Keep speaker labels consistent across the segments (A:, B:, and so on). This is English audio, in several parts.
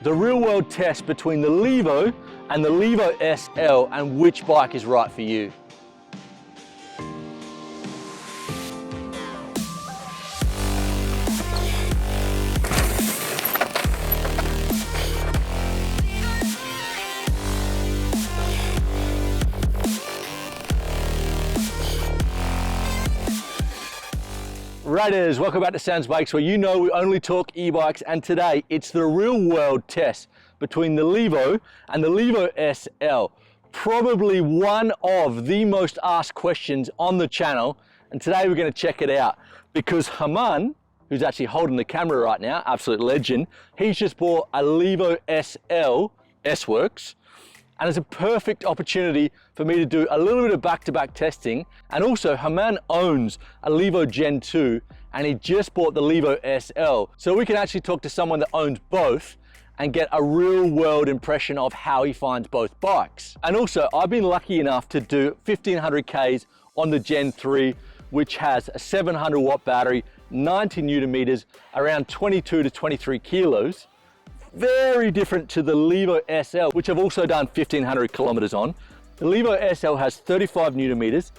A: the real world test between the Levo and the Levo SL and which bike is right for you. Riders, welcome back to Sam's Bikes, where you know we only talk e-bikes, and today it's the real world test between the Levo and the Levo SL. Probably one of the most asked questions on the channel, and today we're going to check it out because Haman, who's actually holding the camera right now, absolute legend, he's just bought a Levo SL S-Works. And it's a perfect opportunity for me to do a little bit of back-to-back testing. And also Haman owns a Levo Gen 2 and he just bought the Levo SL. So we can actually talk to someone that owns both and get a real world impression of how he finds both bikes. And also I've been lucky enough to do 1500 Ks on the Gen 3, which has a 700 watt battery, 90 Newton meters, around 22 to 23 kilos. Very different to the Levo SL, which I've also done 1500 kilometers on. The Levo SL has 35 Newton meters,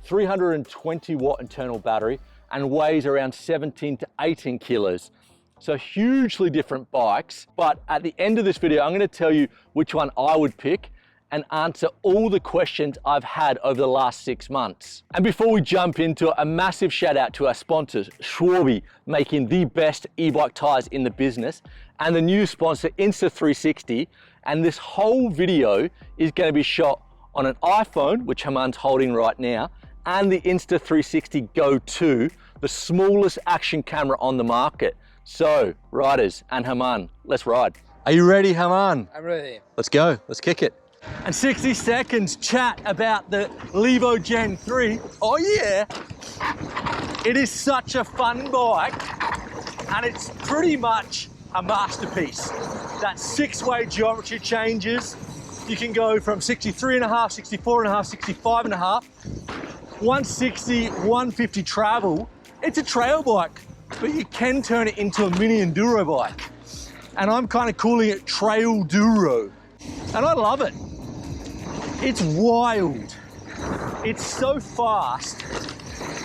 A: 320 watt internal battery, and weighs around 17 to 18 kilos. So hugely different bikes, but at the end of this video, I'm gonna tell you which one I would pick and answer all the questions I've had over the last 6 months. And before we jump into it, a massive shout out to our sponsors, Schwalbe, making the best e-bike tires in the business, and the new sponsor, Insta360. And this whole video is gonna be shot on an iPhone, which Haman's holding right now, and the Insta360 Go 2, the smallest action camera on the market. So, riders and Haman, let's ride. Are you ready, Haman?
B: I'm ready.
A: Let's go, let's kick it. And 60 seconds chat about the Levo Gen 3. Oh yeah, it is such a fun bike and it's pretty much a masterpiece. That 6-way geometry changes. You can go from 63.5, 64.5, 65.5, 160, 150 travel. It's a trail bike, but you can turn it into a mini enduro bike. And I'm kind of calling it Trail Duro. And I love it. It's wild. It's so fast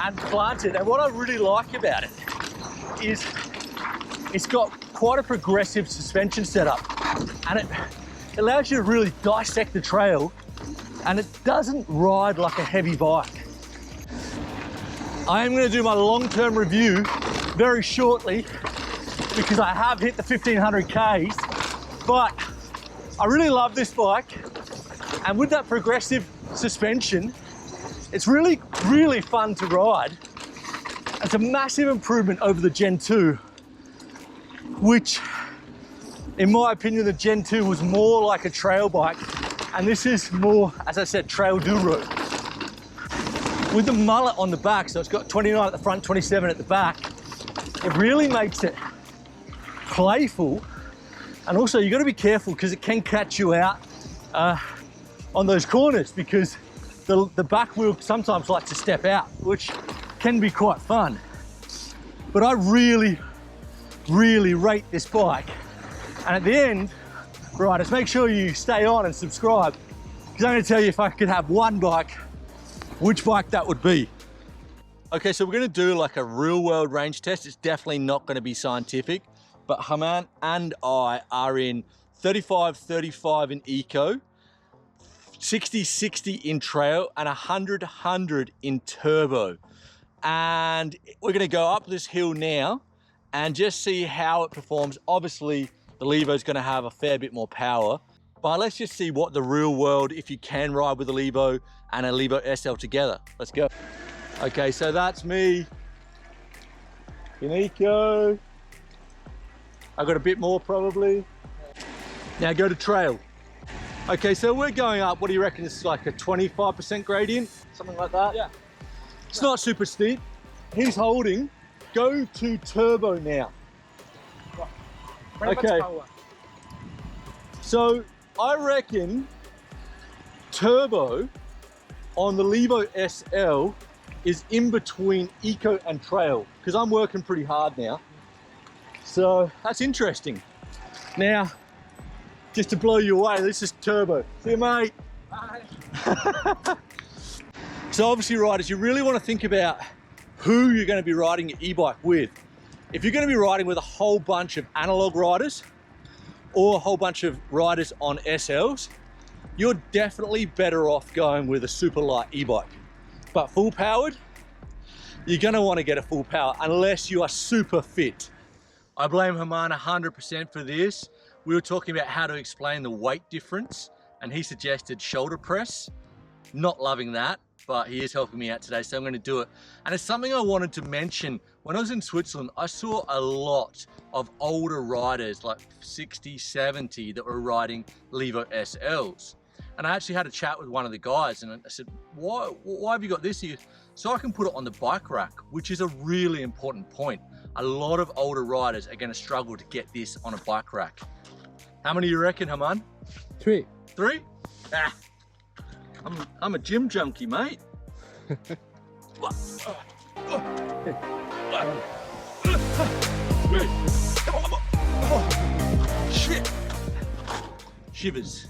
A: and planted. And what I really like about it is it's got quite a progressive suspension setup, and it allows you to really dissect the trail, and it doesn't ride like a heavy bike. I am going to do my long-term review very shortly because I have hit the 1500 Ks, but I really love this bike. And with that progressive suspension, it's really, really fun to ride. It's a massive improvement over the Gen 2, which, in my opinion, the Gen 2 was more like a trail bike, and this is more, as I said, Trail Duro. With the mullet on the back, so it's got 29 at the front, 27 at the back, it really makes it playful. And also, you got to be careful because it can catch you out on those corners, because the back wheel sometimes likes to step out, which can be quite fun. But I really, really rate this bike. And at the end, riders, make sure you stay on and subscribe, because I'm going to tell you, if I could have one bike, which bike that would be. Okay, so we're going to do like a real world range test. It's definitely not going to be scientific, but Haman and I are in 35-35 in eco, 60-60 in trail, and 100-100 in turbo. And we're going to go up this hill now and just see how it performs. Obviously, the Levo is going to have a fair bit more power, but let's just see what the real world, if you can ride with a Levo and a Levo SL together. Let's go. Okay, so that's me in eco. I got a bit more probably. Now go to trail. Okay, so we're going up. What do you reckon? It's like a 25% gradient, something like that? Yeah. It's not super steep. He's holding. Go to turbo now. Okay. So I reckon turbo on the Levo SL is in between eco and trail, because I'm working pretty hard now. So that's interesting. Now, just to blow you away. This is turbo. See you, mate.
B: Bye.
A: So obviously, riders, you really want to think about who you're going to be riding your e-bike with. If you're going to be riding with a whole bunch of analog riders or a whole bunch of riders on SLs, you're definitely better off going with a Superlight e-bike. But full powered, you're going to want to get a full power unless you are super fit. I blame Herman 100% for this. We were talking about how to explain the weight difference and he suggested shoulder press. Not loving that, but he is helping me out today, so I'm going to do it. And it's something I wanted to mention. When I was in Switzerland, I saw a lot of older riders, like 60, 70, that were riding Levo SLs. And I actually had a chat with one of the guys and I said, why have you got this here? So I can put it on the bike rack, which is a really important point. A lot of older riders are going to struggle to get this on a bike rack. How many you reckon, Herman?
B: 3.
A: 3? Ah, I'm a gym junkie, mate. Shit. Shivers.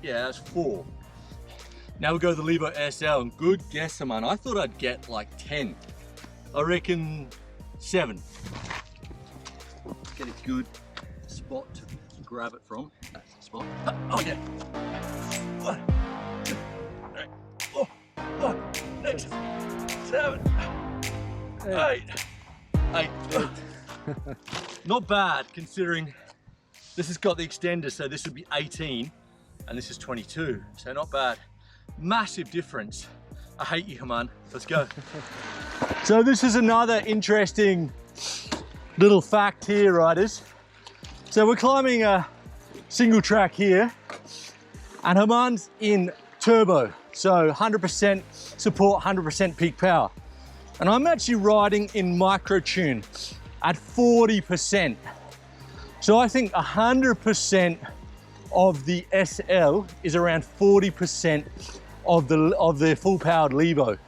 A: Yeah, that's 4. Now we go to the Levo SL, and good guess, man. I thought I'd get like 10. I reckon 7. Get a good spot to grab it from. That's the spot. Oh yeah. 1, 2, 3, 4, 5, 6, 7, 8. 8. Not bad considering this has got the extender, so this would be 18 and this is 22, so not bad. Massive difference. I hate you, Herman. Let's go. So this is another interesting little fact here, riders. So we're climbing a single track here and Herman's in turbo. So 100% support, 100% peak power. And I'm actually riding in micro tune at 40%. So I think 100% of the SL is around 40% of the full powered Levo.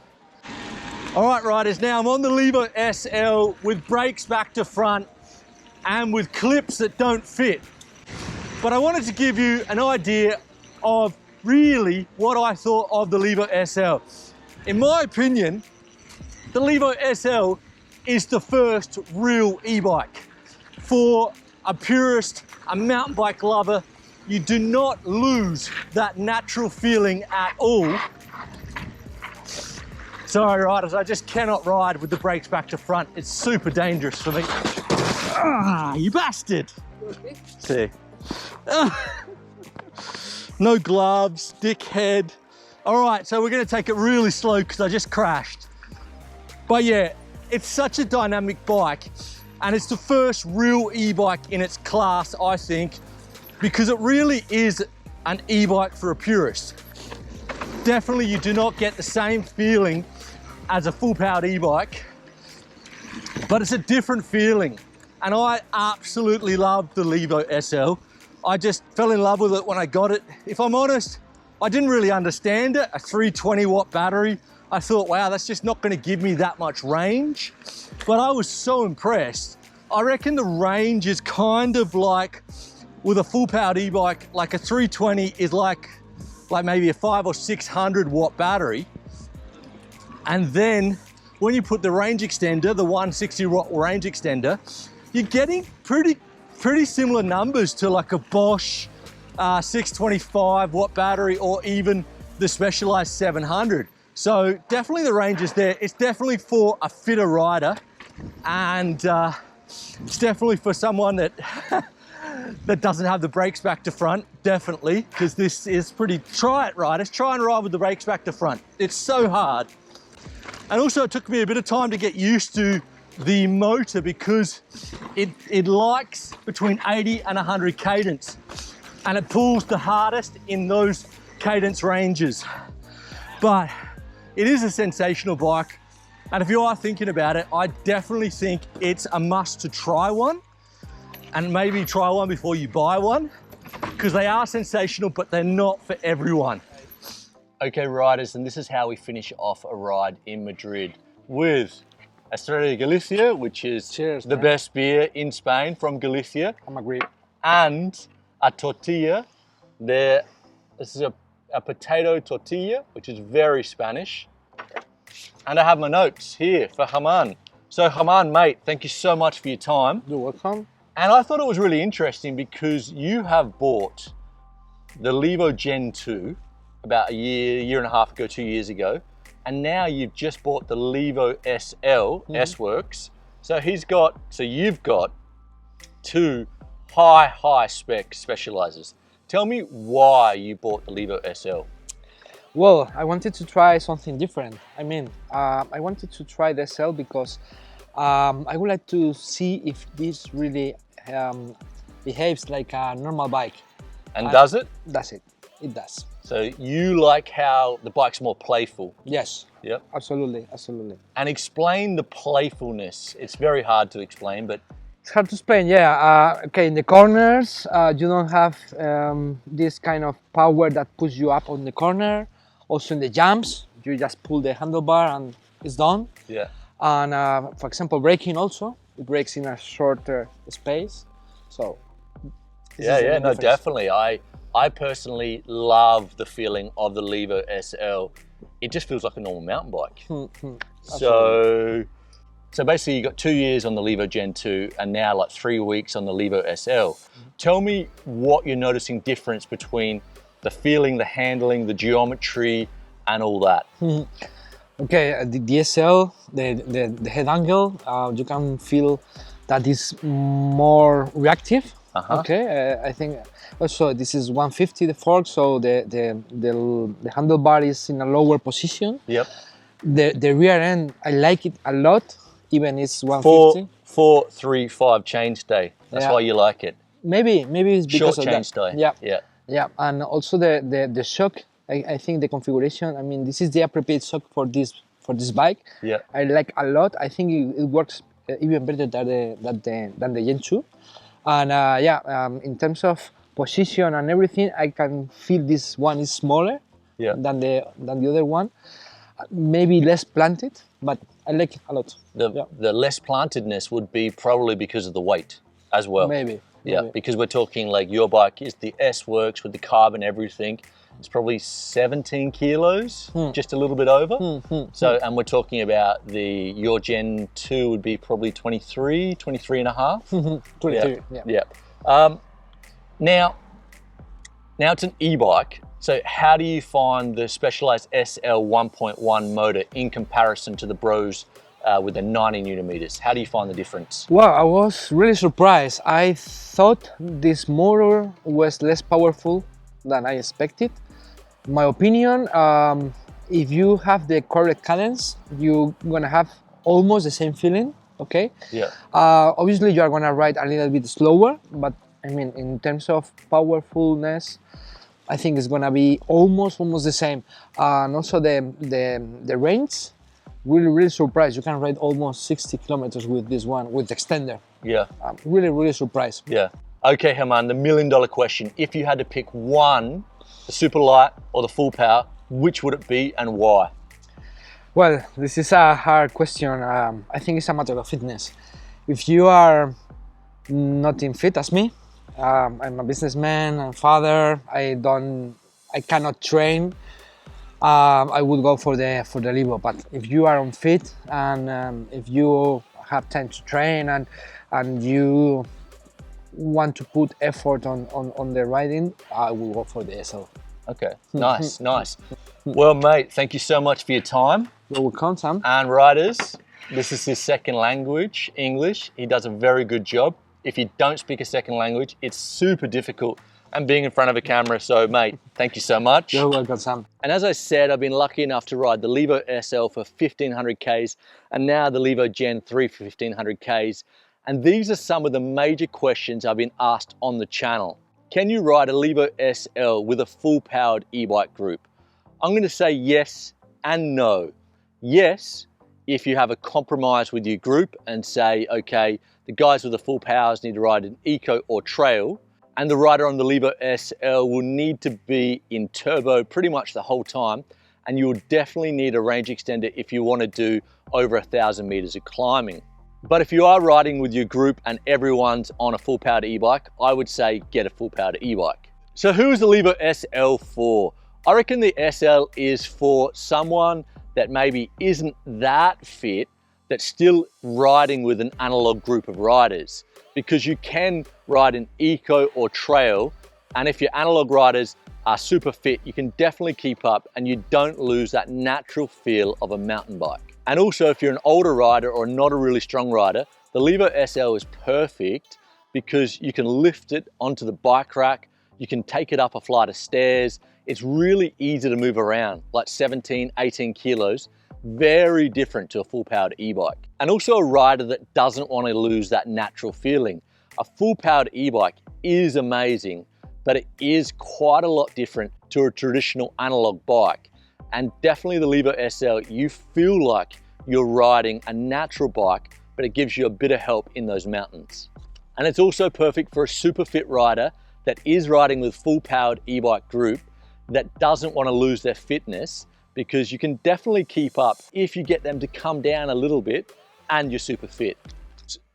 A: All right, riders, now I'm on the Levo SL with brakes back to front and with clips that don't fit. But I wanted to give you an idea of really what I thought of the Levo SL. In my opinion, the Levo SL is the first real e-bike. For a purist, a mountain bike lover, you do not lose that natural feeling at all. Sorry, riders, I just cannot ride with the brakes back to front. It's super dangerous for me. Ah, you bastard.
B: Okay.
A: See. No gloves, dickhead. All right, so we're gonna take it really slow because I just crashed. But yeah, it's such a dynamic bike and it's the first real e-bike in its class, I think, because it really is an e-bike for a purist. Definitely you do not get the same feeling as a full powered e-bike, but it's a different feeling. And I absolutely love the Levo SL. I just fell in love with it when I got it. If I'm honest, I didn't really understand it. A 320 watt battery. I thought, wow, that's just not gonna give me that much range. But I was so impressed. I reckon the range is kind of like, with a full powered e-bike, like a 320 is like maybe a 500 or 600 watt battery. And then when you put the range extender, the 160 watt range extender, you're getting pretty similar numbers to like a Bosch 625 watt battery or even the Specialized 700. So definitely the range is there. It's definitely for a fitter rider and it's definitely for someone that that doesn't have the brakes back to front, definitely, because this is pretty, try it, riders, try and ride with the brakes back to front. It's so hard. And also it took me a bit of time to get used to the motor because it likes between 80 and 100 cadence and it pulls the hardest in those cadence ranges. But it is a sensational bike. And if you are thinking about it, I definitely think it's a must to try one. And maybe try one before you buy one, because they are sensational, but they're not for everyone. Okay, riders, and this is how we finish off a ride in Madrid with Estrella de Galicia, which is
B: Cheers,
A: the
B: man.
A: best beer in Spain from Galicia.
B: I'm agreed.
A: And a tortilla. This is a potato tortilla, which is very Spanish. And I have my notes here for Haman. So Haman, mate, thank you so much for your time.
B: You're welcome.
A: And I thought it was really interesting because you have bought the Levo Gen 2 about a year and a half ago, 2 years ago. And now you've just bought the Levo SL, S-Works. So you've got two high spec specializers. Tell me why you bought the Levo SL.
B: Well, I wanted to try something different. I mean, I wanted to try the SL because I would like to see if this really behaves like a normal bike.
A: And does it?
B: Does it? It does.
A: So you like how the bike's more playful?
B: Yes.
A: Yep.
B: Absolutely, absolutely.
A: And explain the playfulness. It's very hard to explain, but
B: it's hard to explain, yeah. Okay, in the corners, you don't have this kind of power that puts you up on the corner. Also in the jumps, you just pull the handlebar and it's done.
A: Yeah.
B: And for example, braking also, it brakes in a shorter space. So
A: yeah, no, definitely. I personally love the feeling of the Levo SL. It just feels like a normal mountain bike. So basically you got 2 years on the Levo Gen 2 and now like 3 weeks on the Levo SL. Tell me what you're noticing difference between the feeling, the handling, the geometry, and all that.
B: Okay, the DSL, the head angle, you can feel that is more reactive. Okay, I think also this is 150 the fork, so the handlebar is in a lower position.
A: Yep.
B: The rear end, I like it a lot, even it's 150.
A: 4-3-5 change day. That's why you like it.
B: Maybe it's because
A: short
B: of
A: change
B: that.
A: day.
B: Yeah, and also the shock. I think the configuration. I mean, this is the appropriate shock for this bike.
A: Yeah.
B: I like a lot. I think it works even better than the Gen 2. And in terms of position and everything, I can feel this one is smaller than the other one. Maybe less planted, but I like it a lot.
A: The less plantedness would be probably because of the weight as well.
B: Maybe.
A: Yeah, because we're talking like your bike is the S-Works with the carbon everything. It's probably 17 kilos, just a little bit over. So, and we're talking about your Gen 2 would be probably 23 and a half.
B: 23,
A: yeah. Now it's an e-bike. So how do you find the Specialized SL 1.1 motor in comparison to the Bros with the 90 Newton meters? How do you find the difference?
B: Well, I was really surprised. I thought this motor was less powerful than I expected. In my opinion, if you have the correct cadence, you're gonna have almost the same feeling, okay?
A: Yeah.
B: Obviously, you are gonna ride a little bit slower, but I mean, in terms of powerfulness, I think it's gonna be almost the same. And also the range, really surprised. You can ride almost 60 kilometers with this one, with the extender.
A: Yeah.
B: I'm really surprised.
A: Yeah. Okay, Haman, the $1 million question. If you had to pick one, the Superlight or the full power, which would it be and why?
B: Well, this is a hard question. I think it's a matter of fitness. If you are not in fit as me, I'm a businessman and father. I cannot train. I would go for the Levo. But if you are unfit and if you have time to train and you want to put effort on the riding, I will go for the SL.
A: Okay, nice. Well, mate, thank you so much for your time.
B: You're welcome, Sam.
A: And riders, this is his second language, English. He does a very good job. If you don't speak a second language, it's super difficult and being in front of a camera. So, mate, thank you so much.
B: You're welcome, Sam.
A: And as I said, I've been lucky enough to ride the Levo SL for 1500 Ks and now the Levo Gen 3 for 1500 Ks. And these are some of the major questions I've been asked on the channel. Can you ride a Levo SL with a full powered e-bike group? I'm going to say yes and no. Yes, if you have a compromise with your group and say, okay, the guys with the full powers need to ride an eco or trail, and the rider on the Levo SL will need to be in turbo pretty much the whole time, and you'll definitely need a range extender if you want to do over 1,000 meters of climbing. But if you are riding with your group and everyone's on a full powered e-bike, I would say get a full powered e-bike. So who is the Levo SL for? I reckon the SL is for someone that maybe isn't that fit, that's still riding with an analog group of riders, because you can ride an eco or trail, and if your analog riders are super fit, you can definitely keep up and you don't lose that natural feel of a mountain bike. And also, if you're an older rider or not a really strong rider, the Levo SL is perfect because you can lift it onto the bike rack, you can take it up a flight of stairs. It's really easy to move around, like 17, 18 kilos, very different to a full powered e-bike. And also a rider that doesn't want to lose that natural feeling. A full powered e-bike is amazing, but it is quite a lot different to a traditional analog bike. And definitely the Levo SL, you feel like you're riding a natural bike, but it gives you a bit of help in those mountains. And it's also perfect for a super fit rider that is riding with full powered e-bike group that doesn't want to lose their fitness, because you can definitely keep up if you get them to come down a little bit and you're super fit.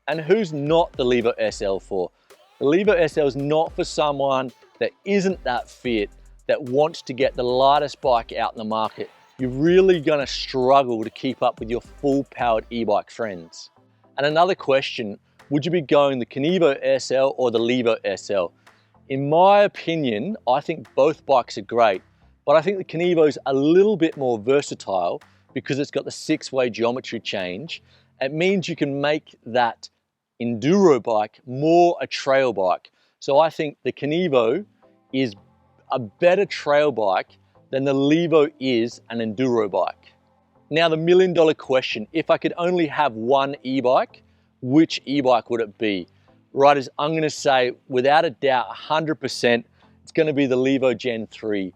A: And who's not the Levo SL for? The Levo SL is not for someone that isn't that fit, that wants to get the lightest bike out in the market. You're really gonna struggle to keep up with your full powered e-bike friends. And another question, would you be going the Kenevo SL or the Levo SL? In my opinion, I think both bikes are great, but I think the Kenevo's a little bit more versatile because it's got the 6-way geometry change. It means you can make that enduro bike more a trail bike. So I think the Kenevo is a better trail bike than the Levo is an enduro bike. Now the $1 million question, if I could only have one e-bike, which e-bike would it be? Riders, I'm gonna say without a doubt, 100%, it's gonna be the Levo Gen 3.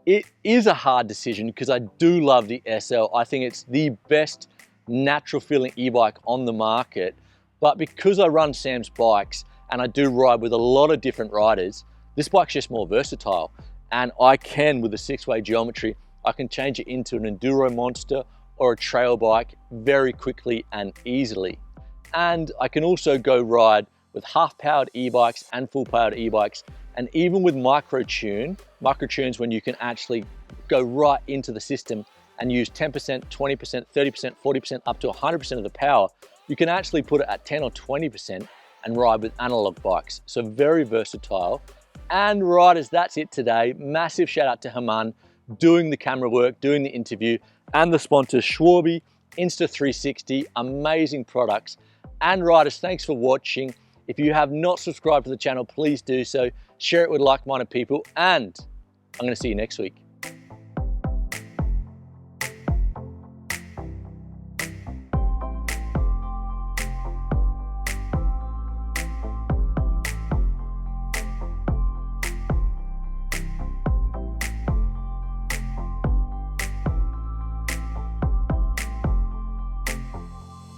A: It is a hard decision because I do love the SL. I think it's the best natural feeling e-bike on the market. But because I run Sam's bikes and I do ride with a lot of different riders, this bike's just more versatile. And I can, with the 6-way geometry, I can change it into an enduro monster or a trail bike very quickly and easily. And I can also go ride with half-powered e-bikes and full-powered e-bikes, and even with micro-tunes when you can actually go right into the system and use 10%, 20%, 30%, 40%, up to 100% of the power, you can actually put it at 10 or 20% and ride with analog bikes. So very versatile. And riders, that's it today. Massive shout out to Haman, doing the camera work, doing the interview, and the sponsors, Schwarby, Insta360, amazing products. And riders, thanks for watching. If you have not subscribed to the channel, please do so. Share it with like-minded people, and I'm gonna see you next week.